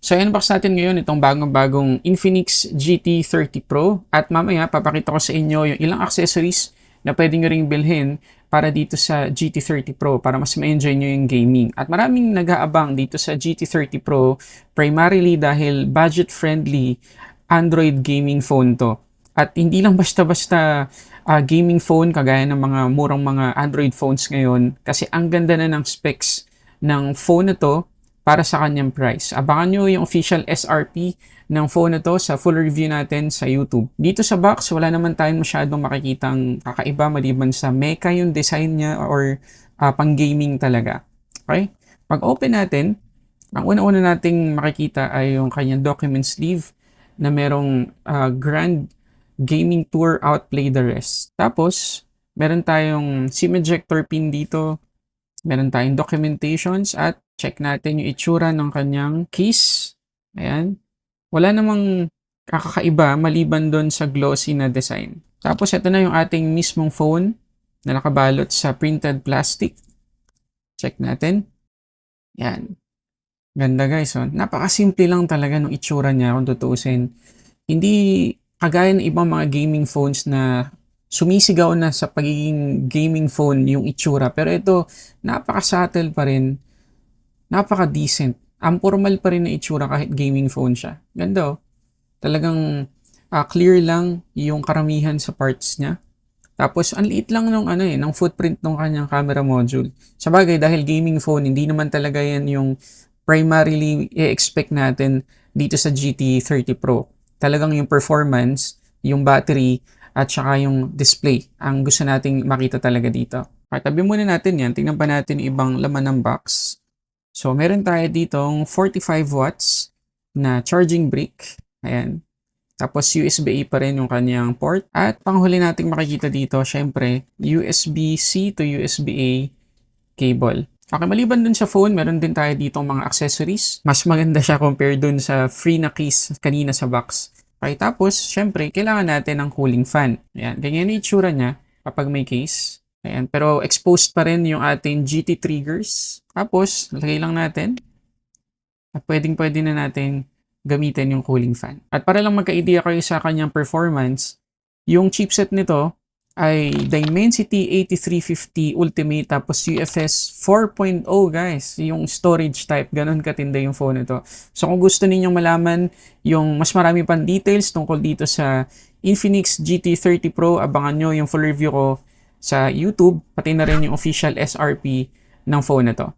So, unbox natin ngayon itong bagong-bagong Infinix GT30 Pro at mamaya papakita ko sa inyo yung ilang accessories na pwede nyo ring bilhin para dito sa GT30 Pro para mas ma-enjoy nyo yung gaming. At maraming nag-aabang dito sa GT30 Pro primarily dahil budget-friendly Android gaming phone to. At hindi lang basta-basta gaming phone kagaya ng mga murang mga Android phones ngayon kasi ang ganda na ng specs ng phone na to para sa kanyang price. Abangan nyo yung official SRP ng phone na to sa full review natin sa YouTube. Dito sa box, wala naman tayong masyadong makikitang kakaiba maliban sa mecha yung design niya or pang gaming talaga. Okay? Pag open natin, ang una-una nating makikita ay yung kanyang document sleeve na merong Grand Gaming Tour Outplay the Rest. Tapos, meron tayong SIM ejector pin dito, meron tayong documentations at check natin yung itsura ng kanyang case. Ayan. Wala namang kakaiba maliban doon sa glossy na design. Tapos ito na yung ating mismong phone na nakabalot sa printed plastic. Check natin. Yan. Ganda guys. Oh. Napakasimple lang talaga ng itsura niya kung tutuusin. Hindi kagaya ng ibang mga gaming phones na sumisigaw na sa pagiging gaming phone yung itsura. Pero ito, napaka-subtle pa rin. Napaka-decent. Ang formal pa rin na itsura kahit gaming phone siya. Ganda oh. Talagang clear lang yung karamihan sa parts niya. Tapos, ang liit lang ng footprint ng kanyang camera module. Sabagay, dahil gaming phone, hindi naman talaga yan yung primarily i-expect natin dito sa GT30 Pro. Talagang yung performance, yung battery, at saka yung display ang gusto nating makita talaga dito. Okay, tabi muna natin yan. Tingnan pa natin yung ibang laman ng box. So, meron tayo ditong 45 watts na charging brick. Ayan. Tapos, USB-A pa rin yung kanyang port. At panghuli nating makikita dito, syempre, USB-C to USB-A cable. Okay, maliban dun sa phone, meron din tayo ditong mga accessories. Mas maganda siya compare dun sa free na case kanina sa box. Okay, tapos, syempre, kailangan natin ng cooling fan. Ayan, ganyan yung itsura niya kapag may case. Ayan, pero exposed pa rin yung ating GT triggers. Tapos, lagay lang natin. At pwedeng-pwede na natin gamitin yung cooling fan. At para lang magka-idea kayo sa kanyang performance, yung chipset nito ay Dimensity 8350 Ultimate tapos UFS 4.0 guys. Yung storage type, ganun katindi yung phone nito. So kung gusto ninyong malaman yung mas marami pang details tungkol dito sa Infinix GT30 Pro, abangan nyo yung full review ko sa YouTube, pati na rin yung official SRP ng phone na to.